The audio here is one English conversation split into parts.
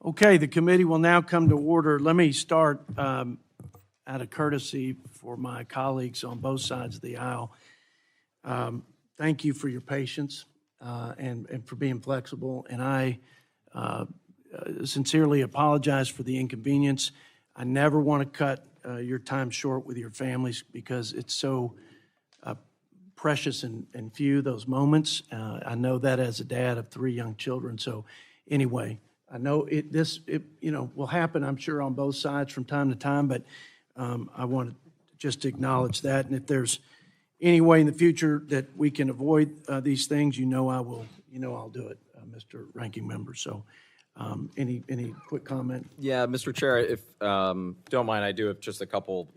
Okay, the committee will now come to order. Let me start out of courtesy for my colleagues on both sides of the aisle. Thank you for your patience and for being flexible. And I sincerely apologize for the inconvenience. I never want to cut your time short with your families because it's so precious and few, those moments. I know that as a dad of 3 young children. So anyway, I know this will happen, I'm sure, on both sides from time to time, but I want to just acknowledge that. And if there's any way in the future that we can avoid these things, I'll do it, Mr. Ranking Member. So any quick comment? Yeah, Mr. Chair, if don't mind, I do have just a couple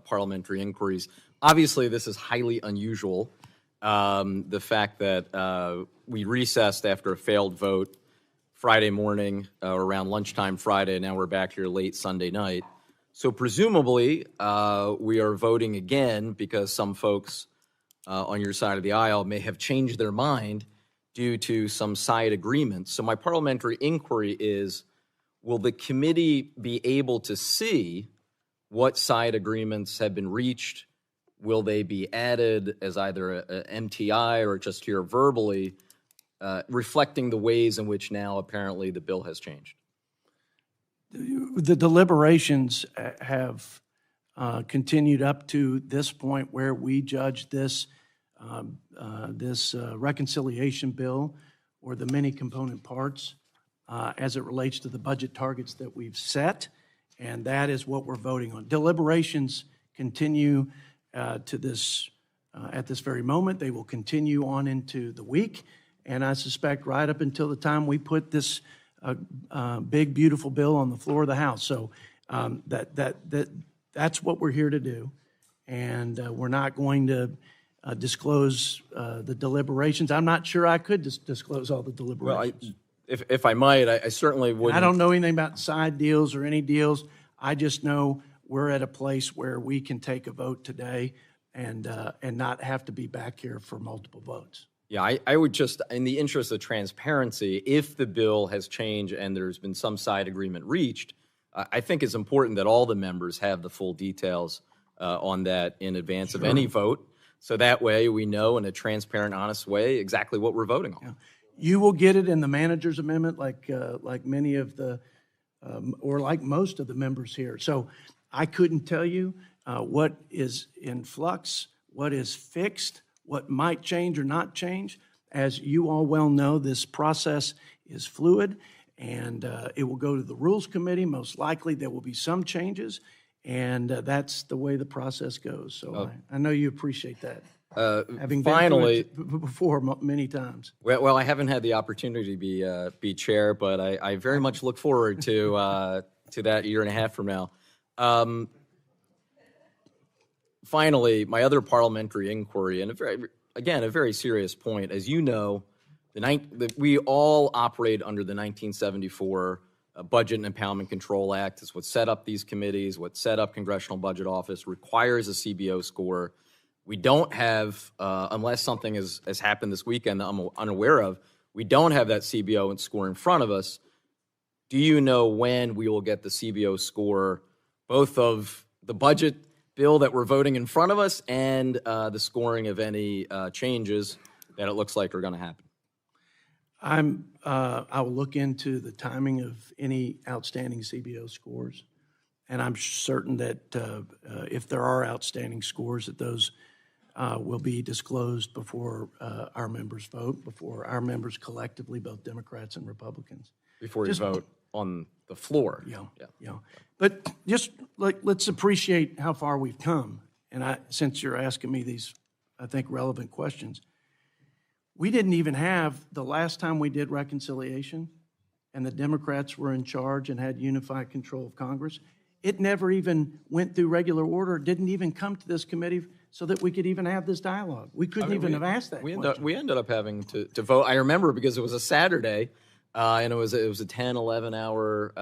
parliamentary inquiries. Obviously, this is highly unusual. The fact that we recessed after a failed vote Friday morning around lunchtime Friday, now we're back here late Sunday night. So presumably, we are voting again because some folks on your side of the aisle may have changed their mind due to some side agreements. So my parliamentary inquiry is, will the committee be able to see what side agreements have been reached? Will they be added as either an MTI or just here verbally, reflecting the ways in which now apparently the bill has changed? The deliberations have continued up to this point where we judge this reconciliation bill or the many component parts as it relates to the budget targets that we've set, and that is what we're voting on. Deliberations continue to this at this very moment. They will continue on into the week, and I suspect right up until the time we put this big, beautiful bill on the floor of the House. So that's what we're here to do, and we're not going to disclose the deliberations. I'm not sure I could disclose all the deliberations. Well, if I might, I certainly wouldn't. I don't know anything about side deals or any deals. I just know we're at a place where we can take a vote today and not have to be back here for multiple votes. Yeah, I would just, in the interest of transparency, if the bill has changed and there's been some side agreement reached, I think it's important that all the members have the full details on that in advance of any vote. So that way we know in a transparent, honest way exactly what we're voting on. Yeah. You will get it in the manager's amendment like many of the, or like most of the members here. So I couldn't tell you what is in flux, what is fixed, what might change or not change. As you all well know, this process is fluid, and it will go to the Rules Committee. Most likely there will be some changes, and that's the way the process goes. So I know you appreciate that. Having finally, been through it before many times. Well, I haven't had the opportunity to be chair, but I very much look forward to that year and a half from now. Finally, my other parliamentary inquiry, and a very serious point. As you know, we all operate under the 1974 Budget and Impoundment Control Act. It's what set up these committees, what set up Congressional Budget Office, requires a CBO score. We don't have, unless something has happened this weekend that I'm unaware of, we don't have that CBO score in front of us. Do you know when we will get the CBO score, both of the budget bill that we're voting in front of us and the scoring of any changes that it looks like are going to happen? I will look into the timing of any outstanding CBO scores, and I'm certain that if there are outstanding scores, that those will be disclosed before our members vote, before our members collectively, both Democrats and Republicans. Before you vote on the floor. Yeah. But just let's appreciate how far we've come. And since you're asking me these, I think, relevant questions, we didn't even have, the last time we did reconciliation and the Democrats were in charge and had unified control of Congress, it never even went through regular order, didn't even come to this committee so that we could even have this dialogue. We couldn't have asked that question. We ended up having to vote. I remember because it was a Saturday, and it was a 10, 11 hour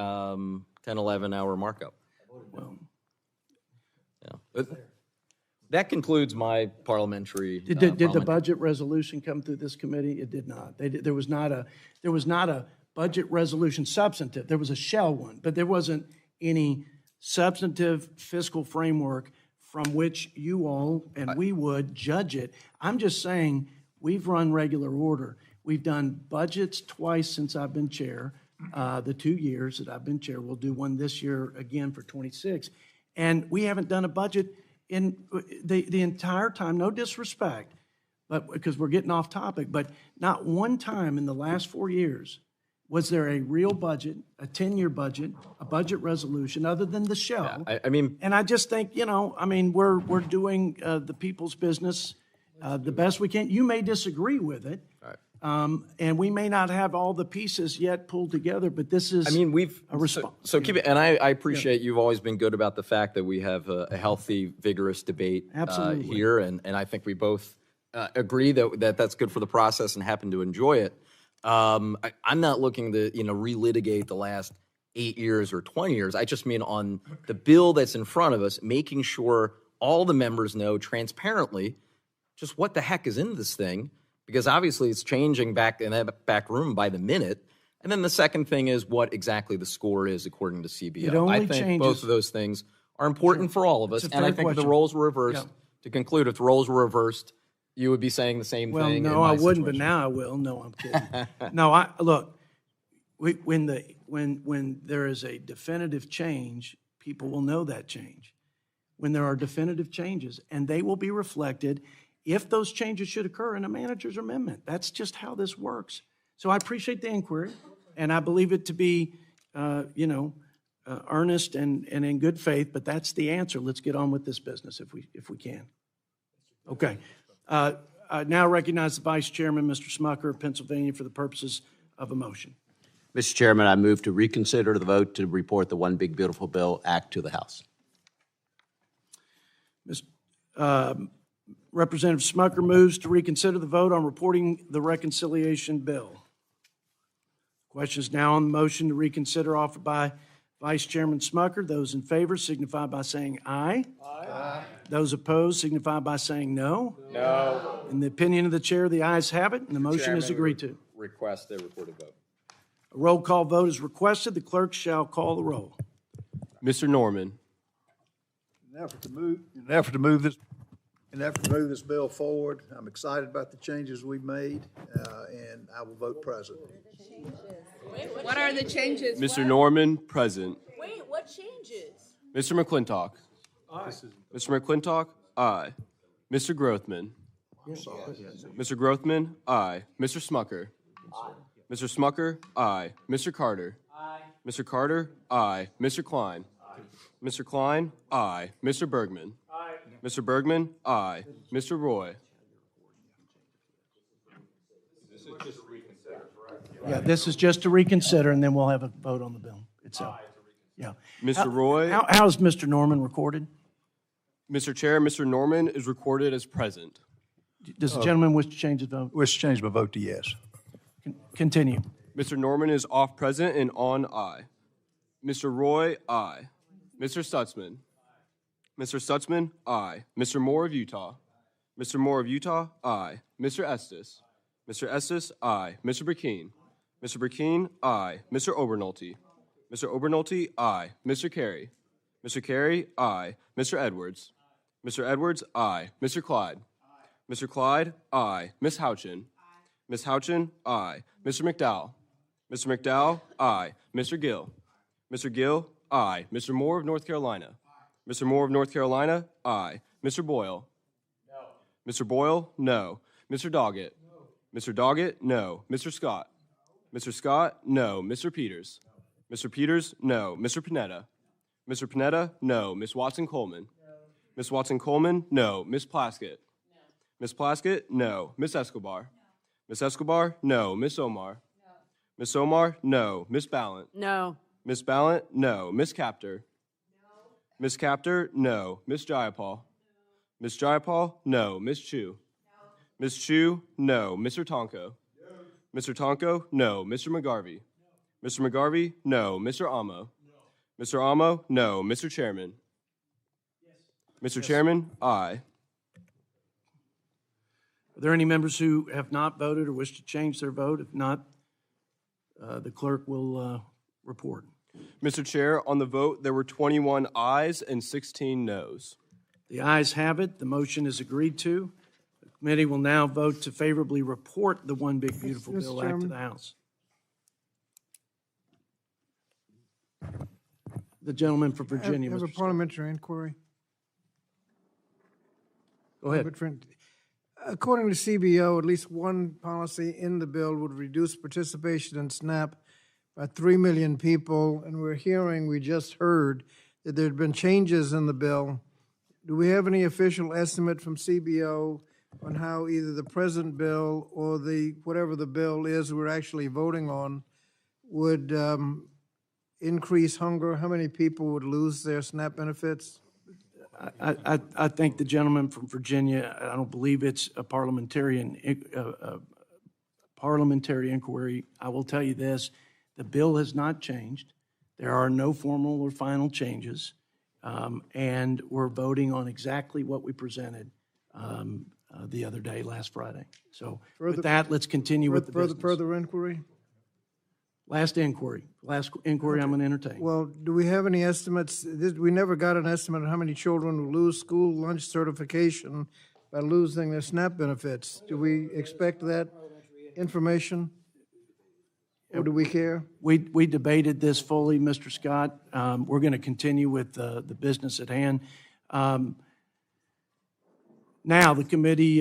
markup. Well, yeah. That concludes my parliamentary. Did the budget resolution come through this committee? It did not. There was not a budget resolution substantive. There was a shell one, but there wasn't any substantive fiscal framework from which you all and we would judge it. I'm just saying, we've run regular order. We've done budgets twice since I've been chair. The 2 years that I've been chair, we'll do one this year again for 26. And we haven't done a budget in the entire time, no disrespect, but because we're getting off topic, but not one time in the last 4 years was there a real budget, a 10-year budget, a budget resolution, other than the shell. I mean, And I just think, we're doing the people's business the best we can. You may disagree with it, and we may not have all the pieces yet pulled together, but this is a response. So keep it, and I appreciate you've always been good about the fact that we have a healthy, vigorous debate here, and I think we both agree that that's good for the process and happen to enjoy it. I'm not looking to, relitigate the last 8 years or 20 years. I just mean on the bill that's in front of us, making sure all the members know transparently just what the heck is in this thing, because obviously it's changing back in that back room by the minute. And then the second thing is what exactly the score is according to CBO. I think both of those things are important for all of us. And I think if the roles were reversed, to conclude, if the roles were reversed, you would be saying the same thing. Well, no, I wouldn't, but now I will. No, I'm kidding. No, look, when there is a definitive change, people will know that change. When there are definitive changes, and they will be reflected if those changes should occur in a manager's amendment. That's just how this works. So I appreciate the inquiry, and I believe it to be, earnest and in good faith, but that's the answer. Let's get on with this business if we can. Okay. I now recognize the Vice Chairman, Mr. Smucker of Pennsylvania, for the purposes of a motion. Mr. Chairman, I move to reconsider the vote to report the One Big Beautiful Bill Act to the House. Representative Smucker moves to reconsider the vote on reporting the reconciliation bill. Question is now on the motion to reconsider offered by Vice Chairman Smucker. Those in favor signify by saying aye. Aye. Those opposed signify by saying no. No. In the opinion of the chair, the ayes have it, and the motion is agreed to. Request a recorded vote. A roll call vote is requested. The clerk shall call the roll. Mr. Norman. In an effort to move this bill forward, I'm excited about the changes we've made, and I will vote present. What are the changes? Mr. Norman, present. Wait, what changes? Mr. McClintock. Aye. Mr. McClintock, aye. Mr. Grothman. Mr. Grothman, aye. Mr. Smucker. Aye. Mr. Smucker, aye. Mr. Carter. Aye. Mr. Carter, aye. Mr. Klein. Aye. Mr. Klein, aye. Mr. Bergman. Aye. Mr. Bergman, aye. Mr. Roy. Yeah, this is just to reconsider, and then we'll have a vote on the bill itself. Yeah. Mr. Roy. How is Mr. Norman recorded? Mr. Chair, Mr. Norman is recorded as present. Does the gentleman wish to change his vote? Wish to change my vote to yes. Continue. Mr. Norman is off present and on aye. Mr. Roy, aye. Mr. Stutzman. Mr. Stutzman, aye. Mr. Moore of Utah. Mr. Moore of Utah, aye. Mr. Estes. Mr. Estes, aye. Mr. Burkeen. Mr. Burkeen, aye. Mr. Obernolte. Mr. Obernolte, aye. Mr. Carey. Mr. Carey, aye. Mr. Edwards. Mr. Edwards, aye. Mr. Clyde. Mr. Clyde, aye. Ms. Houchin. Ms. Houchin, aye. Mr. McDowell. Mr. McDowell, aye. Mr. Gill. Mr. Gill, aye. Mr. Moore of North Carolina. Mr. Moore of North Carolina, aye. Mr. Boyle. No. Mr. Boyle, no. Mr. Doggett. No. Mr. Doggett, no. Mr. Scott. Mr. Scott, no. Mr. Peters. No. Mr. Peters, no. Mr. Panetta. Mr. Panetta, no. Ms. Watson-Coleman. No. Ms. Watson-Coleman, no. Ms. Plaskett. No. Ms. Plaskett, no. Ms. Escobar. No. Ms. Escobar, no. Ms. Omar. No. Ms. Omar, no. Ms. Ballant. No. Ms. Ballant, no. Ms. Captor. No. Ms. Captor, no. Ms. Jayapal. No. Ms. Jayapal, no. Ms. Chu. No. Ms. Chu, no. Mr. Tonko. No. Mr. Tonko, no. Mr. McGarvey. No. Mr. McGarvey, no. Mr. Amo. No. Mr. Amo, no. Mr. Chairman. Yes. Mr. Yes. Chairman, aye. Are there any members who have not voted or wish to change their vote? If not, the clerk will report. Mr. Chair, on the vote, there were 21 ayes and 16 noes. The ayes have it. The motion is agreed to. The committee will now vote to favorably report the One Big Beautiful Mr. Bill Act to Chairman. the House. The gentleman from Virginia, I have a Mr. Scott. parliamentary inquiry. Go ahead. According to CBO, at least one policy in the bill would reduce participation in SNAP by 3 million people, and we just heard that there had been changes in the bill. Do we have any official estimate from CBO on how either the present bill or whatever the bill is we're actually voting on would increase hunger? How many people would lose their SNAP benefits? I think the gentleman from Virginia, I don't believe it's a parliamentary inquiry. I will tell you this, the bill has not changed. There are no formal or final changes. And we're voting on exactly what we presented the other day, last Friday. So with that, let's continue with the business. Further inquiry? Last inquiry I'm going to entertain. Well, do we have any estimates? We never got an estimate of how many children will lose school lunch certification by losing their SNAP benefits. Do we expect that information? Or do we care? We debated this fully, Mr. Scott. We're going to continue with the business at hand. Now, the committee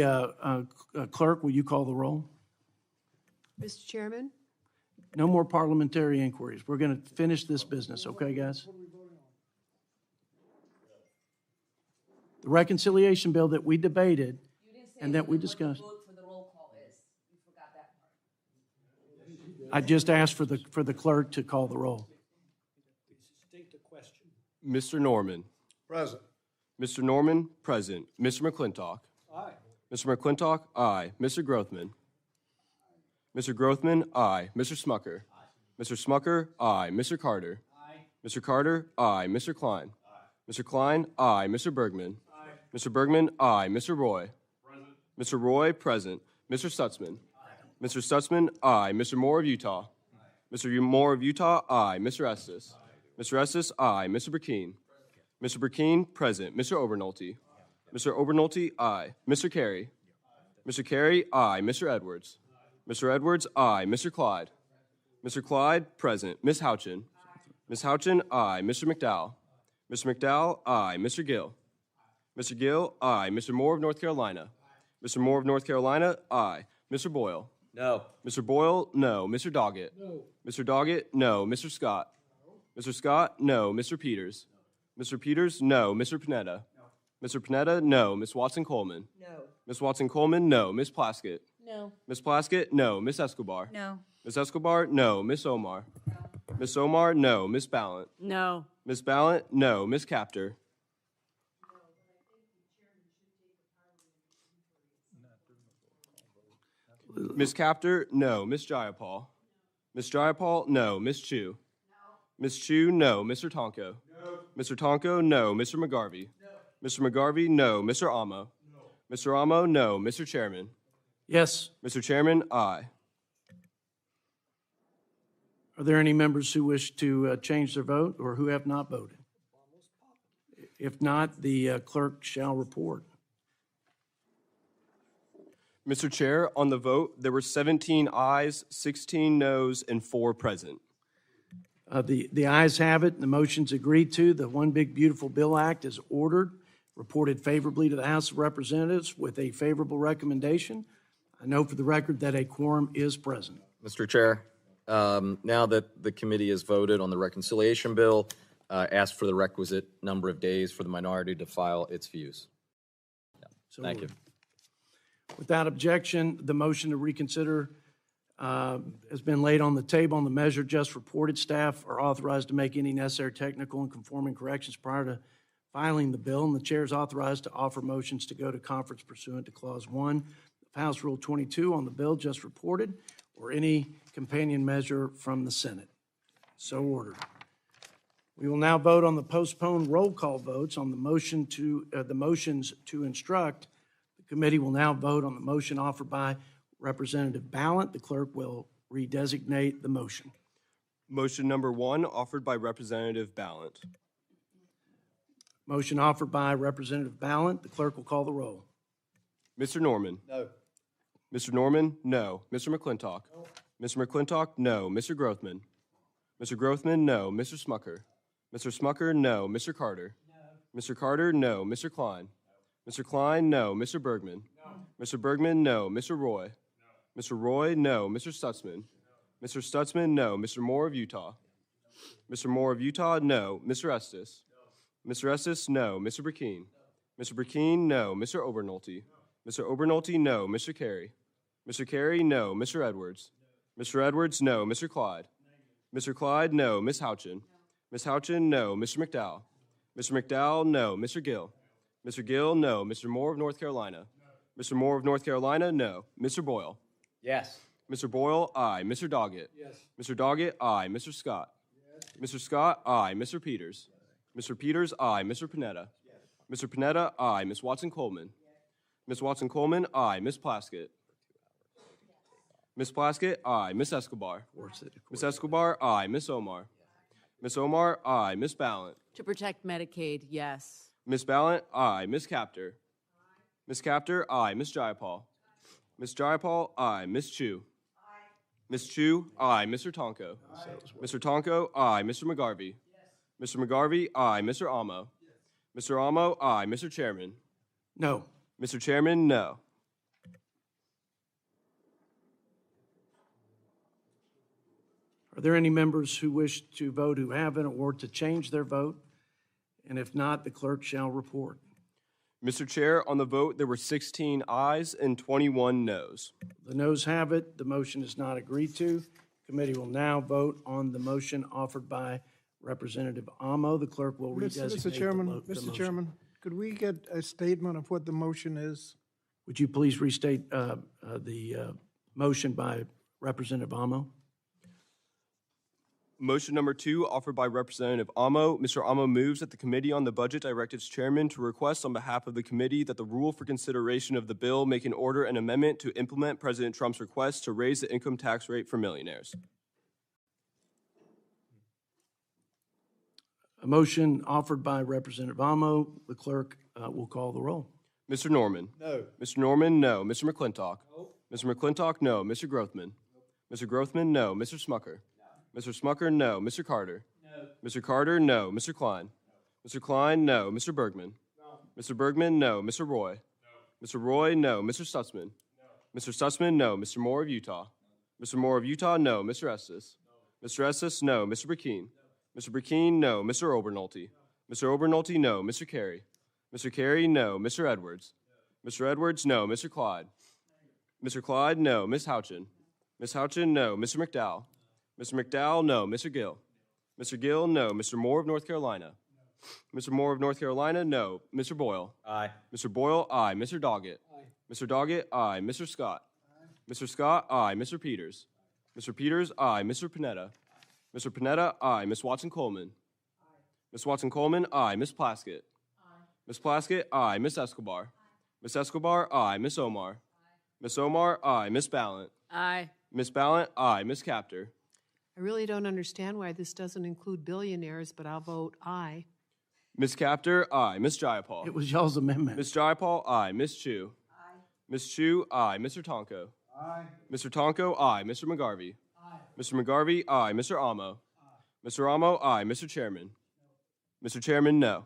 clerk, will you call the roll? Mr. Chairman? No more parliamentary inquiries. We're going to finish this business, okay, guys? The reconciliation bill that we debated and that we discussed. I just asked for the clerk to call the roll. Mr. Norman. Present. Mr. Norman, present. Mr. McClintock. Aye. Mr. McClintock, aye. Mr. Grothman. Mr. Grothman, aye. Mr. Smucker. Aye. Mr. Smucker, aye. Mr. Carter. Aye. Mr. Carter, aye. Mr. Klein. Aye. Mr. Klein, aye. Mr. Bergman. Aye. Mr. Bergman, aye. Mr. Roy. Present. Mr. Roy, present. Mr. Stutzman. Aye. Mr. Stutzman, aye. Mr. Moore of Utah. Aye. Mr. Moore of Utah, aye. Mr. Estes. Aye. Mr. Estes, aye. Mr. Burkeen. Mr. Burkeen, present. Mr. Obernolte. Mr. Obernolte, aye. Mr. Carey. Mr. Carey, aye. Mr. Edwards. Mr. Edwards, aye. Mr. Clyde. Mr. Clyde, present. Ms. Houchin. Ms. Houchin, aye. Mr. McDowell. Mr. McDowell, aye. Mr. Gill. Mr. Gill, aye. Mr. Moore of North Carolina. Mr. Moore of North Carolina, aye. Mr. Boyle. No. Mr. Boyle, no. Mr. Doggett. No. Mr. Doggett, no. Mr. Scott. No. Mr. Scott, no. Mr. Peters. Mr. Peters, no. Mr. Panetta. No. Mr. Panetta, no. Ms. Watson-Coleman. No. Ms. Watson-Coleman, no. Ms. Plaskett. No. Ms. Plaskett, no. Ms. Escobar. No. Ms. Escobar, no. Ms. Omar. No. Ms. Omar, no. Ms. Ballant. No. Ms. Ballant, no. Ms. Captor. Ms. Captor, no. Ms. Jayapal. Ms. Jayapal, no. Ms. Chu. Ms. Chu, no. Mr. Tonko. No. Mr. Tonko, no. Mr. McGarvey. No. Mr. McGarvey, no. Mr. Amo. No. Mr. Amo, no. Mr. Chairman. Yes. Mr. Chairman, aye. Are there any members who wish to change their vote or who have not voted? If not, the clerk shall report. Mr. Chair, on the vote, there were 17 ayes, 16 noes, and 4 present. The ayes have it. The motion's agreed to. The One Big Beautiful Bill Act is ordered, reported favorably to the House of Representatives with a favorable recommendation. I know for the record that a quorum is present. Mr. Chair, now that the committee has voted on the reconciliation bill, ask for the requisite number of days for the minority to file its views. So Thank you. Without objection, the motion to reconsider has been laid on the table on the measure just reported. Staff are authorized to make any necessary technical and conforming corrections prior to filing the bill, and the chair is authorized to offer motions to go to conference pursuant to Clause 1 of House Rule 22 on the bill just reported, or any companion measure from the Senate. So ordered. We will now vote on the postponed roll call votes on the motion to the motions to instruct. The committee will now vote on the motion offered by Representative Ballant. The clerk will redesignate the motion. Motion number 1, offered by Representative Ballant. Motion offered by Representative Ballant. The clerk will call the roll. Mr. Norman? No. Mr. Norman? No. Mr. McClintock? No. Mr. McClintock? No. Mr. Grothman? Mr. Grothman? No. Mr. Smucker? Mr. Smucker? No. Mr. Carter? No. Mr. Carter? No. Mr. Klein? No. Mr. Klein? No. Mr. Bergman? No. Mr. Bergman? No. Mr. Roy? No. Mr. Roy? No. Mr. Stutzman? No. Mr. Stutzman? No. Mr. Moore of Utah? No. Mr. Moore of Utah? No. Mr. Estes? No. Mr. Estes? No. Mr. Burkeen? No. Mr. Burkeen? No. Mr. Obernolte? No. Mr. Obernolte? No. Mr. Carey? Mr. Carey? No. Mr. Edwards? No. Mr. Edwards? No. Mr. Clyde? No. Mr. Clyde? No. Ms. Houchin? No. Ms. Houchin? No. Mr. McDowell? No. Mr. McDowell? No. Mr. Gill? No. Mr. Gill? No. Mr. Moore of North Carolina? No. Mr. Moore of North Carolina? No. Mr. Boyle? Yes. Mr. Boyle? Aye. Mr. Doggett? Yes. Mr. Doggett? Aye. Mr. Scott? Yes. Mr. Scott? Aye. Mr. Peters? Yes. Mr. Peters? Aye. Mr. Panetta? Yes. Mr. Panetta? Aye. Ms. Watson-Coleman? Yes. Ms. Watson-Coleman? Aye. Ms. Plaskett? Ms. Plaskett? Aye. Ms. Escobar? Ms. Escobar? Aye. Ms. Omar? Ms. Omar? Aye. Ms. Ballant? To protect Medicaid, yes. Ms. Ballant? Aye. Ms. Capter? Ms. Capter? Aye. Ms. Jayapal? Ms. Jayapal? Aye. Ms. Chu? Ms. Chu? Aye. Mr. Tonko? Mr. Tonko? Aye. Mr. McGarvey? Mr. McGarvey? Aye. Mr. Amo? Mr. Amo? Aye. Mr. Chairman? No. Mr. Chairman? No. Are there any members who wish to vote who haven't or to change their vote? And if not, the clerk shall report. Mr. Chair, on the vote, there were 16 ayes and 21 noes. The noes have it. The motion is not agreed to. Committee will now vote on the motion offered by Representative Amo. The clerk will redesignate Mr. Chairman, the Mr. motion. Chairman, could we get a statement of what the motion is? Would you please restate the motion by Representative Amo? Motion number 2, offered by Representative Amo. Mr. Amo moves that the Committee on the Budget direct its chairman to request on behalf of the committee that the rule for consideration of the bill make an order an amendment to implement President Trump's request to raise the income tax rate for millionaires. A motion offered by Representative Amo. The clerk will call the roll. Mr. Norman? No. Mr. Norman? No. Mr. McClintock? No. Mr. McClintock? No. Mr. Grothman? No. Mr. Grothman? No. Mr. Smucker? Mr. Smucker, no. Mr. Carter? No. Mr. Carter, no. Mr. Klein? No. Mr. Klein, no. Mr. Bergman? No. Mr. Bergman, no. Mr. Roy? No. Mr. Roy, no. Mr. Stutzman? No. Mr. Stutzman, no. Mr. Moore of Utah? No. Mr. Moore of Utah, no. Mr. Estes? No. Mr. Estes, no. Mr. Burkeen? No. Mr. Burkeen, no. Mr. Obernolte? No. Mr. Obernolte, no. Mr. Carey? Mr. Carey, no. Mr. Edwards? No. Mr. Edwards, no. Mr. Clyde? Mr. Clyde, no. Ms. Houchin? Ms. Houchin, no. Mr. McDowell? Mr. McDowell, no. Mr. Gill? Mr. Gill, no. Mr. Moore of North Carolina? Mr. Moore of North Carolina, no. Mr. Boyle? Aye. Mr. Boyle, aye. Mr. Doggett? Aye. Mr. Doggett, aye. Mr. Scott? Aye. Mr. Scott, aye. Mr. Peters? Mr. Peters, aye. Mr. Panetta? Aye. Mr. Panetta, aye. Ms. Watson-Coleman? Aye. Ms. Watson-Coleman, aye. Ms. Plaskett? Aye. Ms. Plaskett, aye. Ms. Escobar? Aye. Ms. Escobar, aye. Ms. Omar? Aye. Ms. Omar, aye. Ms. Ballant? Aye. Ms. Ballant, aye. Ms. Capter? I really don't understand why this doesn't include billionaires, but I'll vote aye. Ms. Capter, aye. Ms. Jayapal? It was y'all's amendment. Ms. Jayapal, aye. Ms. Chu? Aye. Ms. Chu, aye. Mr. Tonko? Aye. Mr. Tonko, aye. Mr. McGarvey? Aye. Mr. McGarvey, aye. Mr. Amo? Aye. Mr. Amo, aye. Mr. Chairman? No. Mr. Chairman, no.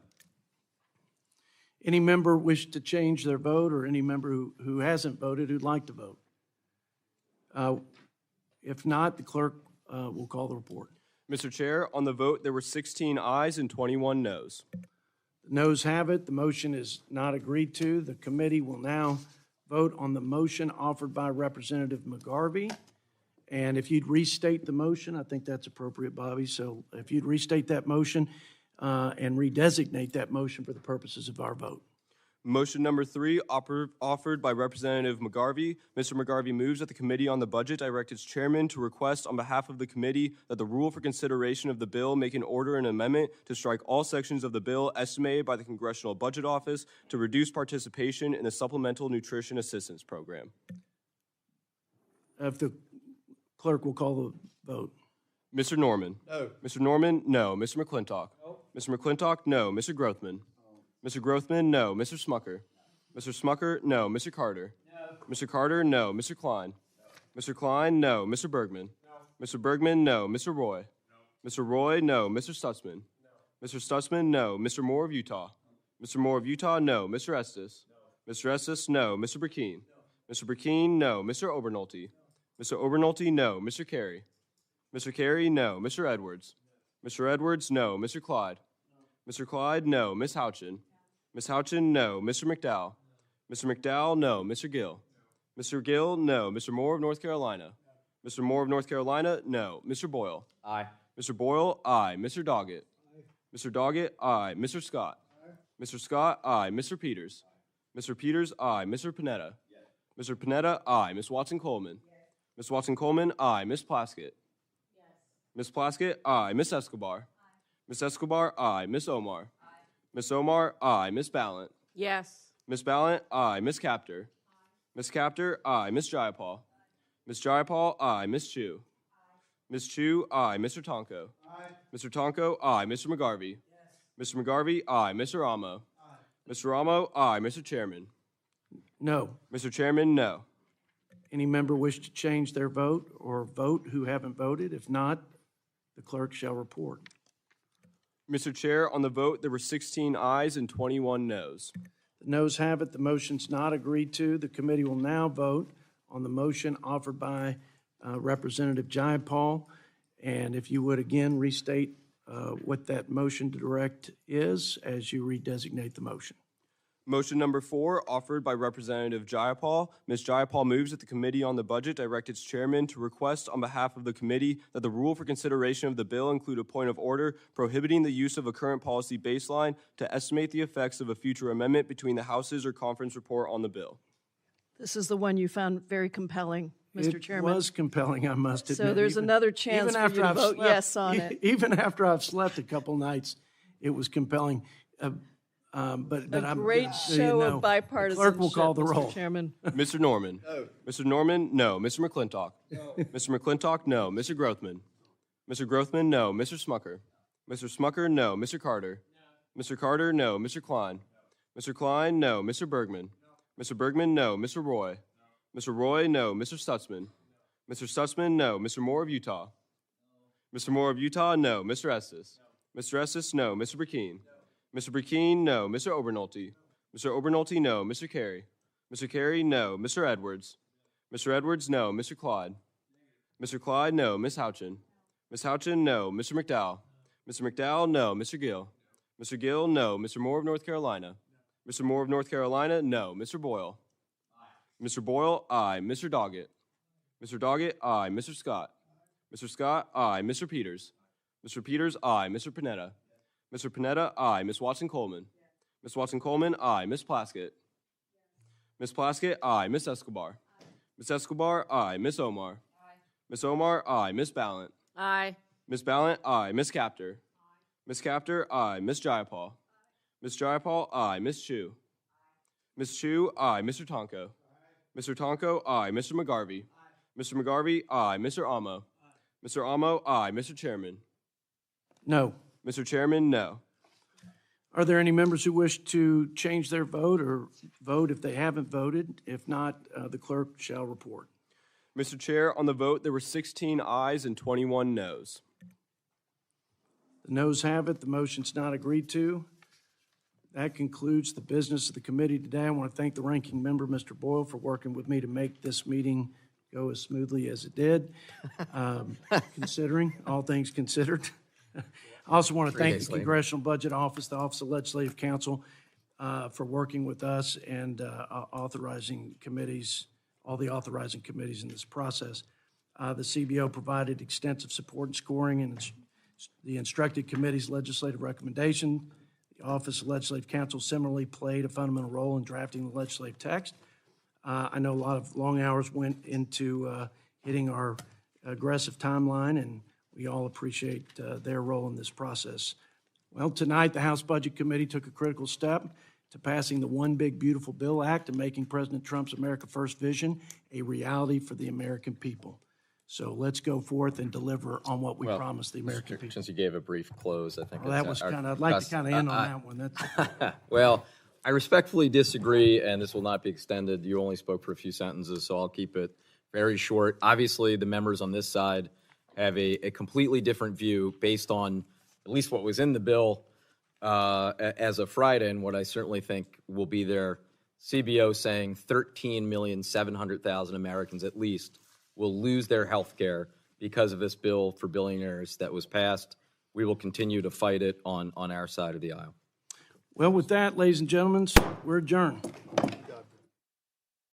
Any member wish to change their vote, or any member who hasn't voted who'd like to vote? If not, the clerk will call the report. Mr. Chair, on the vote, there were 16 ayes and 21 noes. The noes have it. The motion is not agreed to. The committee will now vote on the motion offered by Representative McGarvey. And if you'd restate the motion, I think that's appropriate, Bobby. So if you'd restate that motion and redesignate that motion for the purposes of our vote. Motion number 3, offered by Representative McGarvey. Mr. McGarvey moves that the Committee on the Budget direct its chairman to request on behalf of the committee that the rule for consideration of the bill make an order an amendment to strike all sections of the bill estimated by the Congressional Budget Office to reduce participation in the Supplemental Nutrition Assistance Program. If the Clerk will call the vote. Mr. Norman? No. Mr. Norman, no. Mr. McClintock? No. Mr. McClintock, no. Mr. Grothman? No. Mr. Grothman, no. Mr. Smucker? No. Mr. Smucker, no. Mr. Carter? No. Mr. Carter, no. Mr. Klein? No. Mr. Klein, no. Mr. Bergman? No. Mr. Bergman, no. Mr. Roy? No. Mr. Roy, no. Mr. Stutzman? No. Mr. Stutzman, no. Mr. Moore of Utah? No. Mr. Moore of Utah, no. Mr. Estes? No. Mr. Estes, no. Mr. Burkeen? No. Mr. Burkeen, no. Mr. Obernolte? No. Mr. Obernolte, no. Mr. Carey? Mr. Carey, no. Mr. Edwards? No. Mr. Edwards, no. Mr. Clyde? No. Mr. Clyde, no. Miss Houchin? No. Miss Houchin, no. Mr. McDowell? No. Mr. McDowell, no. Mr. Gill? No. Mr. Gill, no. Mr. Moore of North Carolina? No. Mr. Moore of North Carolina, no. Mr. Boyle? Aye. Mr. Boyle, aye. Mr. Doggett? Aye. Mr. Doggett, aye. Mr. Scott? Aye. Mr. Scott, aye. Mr. Peters? Aye. Mr. Peters, aye. Mr. Panetta? Yes. Mr. Panetta, aye. Miss Watson-Coleman? Yes. Miss Watson-Coleman, aye. Miss Plaskett? Yes. Miss Plaskett, aye. Miss Escobar? Aye. Miss Escobar, aye. Miss Omar? Aye. Miss Omar, aye. Miss Ballant? Yes. Miss Ballant, aye. Miss Captor? Aye. Miss Captor, aye. Miss Jayapal? Aye. Miss Jayapal, aye. Miss Chu? Aye. Miss Chu, aye. Mr. Tonko? Aye. Mr. Tonko, aye. Mr. McGarvey? Yes. Mr. McGarvey, aye. Mr. Ramo? Aye. Mr. Ramo, aye. Mr. Chairman? No. Mr. Chairman, no. Any member wish to change their vote or vote who haven't voted? If not, the clerk shall report. Mr. Chair, on the vote, there were 16 ayes and 21 noes. The noes have it. The motion's not agreed to. The committee will now vote on the motion offered by Representative Jayapal. And if you would again restate what that motion to direct is as you redesignate the motion. Motion number 4, offered by Representative Jayapal. Ms. Jayapal moves that the Committee on the Budget direct its chairman to request on behalf of the committee that the rule for consideration of the bill include a point of order prohibiting the use of a current policy baseline to estimate the effects of a future amendment between the Houses or conference report on the bill. This is the one you found very compelling, Mr. Chairman. It was compelling, I must admit. So there's another chance for you to vote yes on it. Even after I've slept a couple nights, it was compelling. But A great show of bipartisanship, the clerk will call the roll. Mr. Chairman. Mr. Norman? No. Mr. Norman? No. Mr. McClintock? No. Mr. McClintock? No. Mr. Grothman? Mr. Grothman? No. Mr. Smucker? Mr. Smucker? No. Mr. Carter? No. Mr. Carter? No. Mr. Klein? No. Mr. Klein? No. Mr. Bergman? No. Mr. Bergman? No. Mr. Roy? No. Mr. Roy? No. Mr. Stutzman? No. Mr. Stutzman? No. Mr. Moore of Utah? No. Mr. Moore of Utah? No. Mr. Estes? No. Mr. Estes? No. Mr. Burkeen? Mr. Burkeen, no. Mr. Obernolte? Mr. Obernolte, no. Mr. Carey? Mr. Carey, no. Mr. Edwards? Mr. Edwards, no. Mr. Clyde? Mr. Clyde, no. Miss Houchin? Miss Houchin, no. Mr. McDowell? Mr. McDowell, no. Mr. Gill? Mr. Gill, no. Mr. Moore of North Carolina? Mr. Moore of North Carolina, no. Mr. Boyle? Mr. Boyle, aye. Mr. Doggett? Mr. Doggett, aye. Mr. Scott? Mr. Scott, aye. Mr. Peters? Mr. Peters, aye. Mr. Panetta? Mr. Panetta, aye. Miss Watson-Coleman? Miss Watson-Coleman, aye. Miss Plaskett? Miss Plaskett, aye. Miss Escobar? Miss Escobar, aye. Miss Omar? Miss Omar, aye. Miss Ballant? Aye. Miss Ballant, aye. Miss Captor? Miss Captor, aye. Miss Jayapal? Miss Jayapal, aye. Miss Chu? Miss Chu, aye. Mr. Tonko? Mr. Tonko, aye. Mr. McGarvey? Mr. McGarvey, aye. Mr. Amo? Mr. Amo, aye. Mr. Chairman? No. Mr. Chairman, no. Are there any members who wish to change their vote or vote if they haven't voted? If not, the clerk shall report. Mr. Chair, on the vote, there were 16 ayes and 21 noes. The noes have it. The motion's not agreed to. That concludes the business of the committee today. I want to thank the ranking member, Mr. Boyle, for working with me to make this meeting go as smoothly as it did, considering all things considered. I also want to thank the Congressional Budget Office, the Office of Legislative Counsel, for working with us and authorizing committees, all the authorizing committees in this process. The CBO provided extensive support in scoring and the instructed committee's legislative recommendation. The Office of Legislative Counsel similarly played a fundamental role in drafting the legislative text. I know a lot of long hours went into hitting our aggressive timeline, and we all appreciate their role in this process. Well, tonight, the House Budget Committee took a critical step to passing the One Big Beautiful Bill Act and making President Trump's America First vision a reality for the American people. So let's go forth and deliver on what we promised the American people. Since you gave a brief close, I think. Well, that it's was our kind of, I'd like to cus- kind of end on that one. That's, Well, I respectfully disagree, and this will not be extended. You only spoke for a few sentences, so I'll keep it very short. Obviously, the members on this side have a completely different view based on at least what was in the bill as of Friday, and what I certainly think will be their CBO saying 13,700,000 Americans at least will lose their health care because of this bill for billionaires that was passed. We will continue to fight it on our side of the aisle. well, with that, ladies and gentlemen, we're adjourned.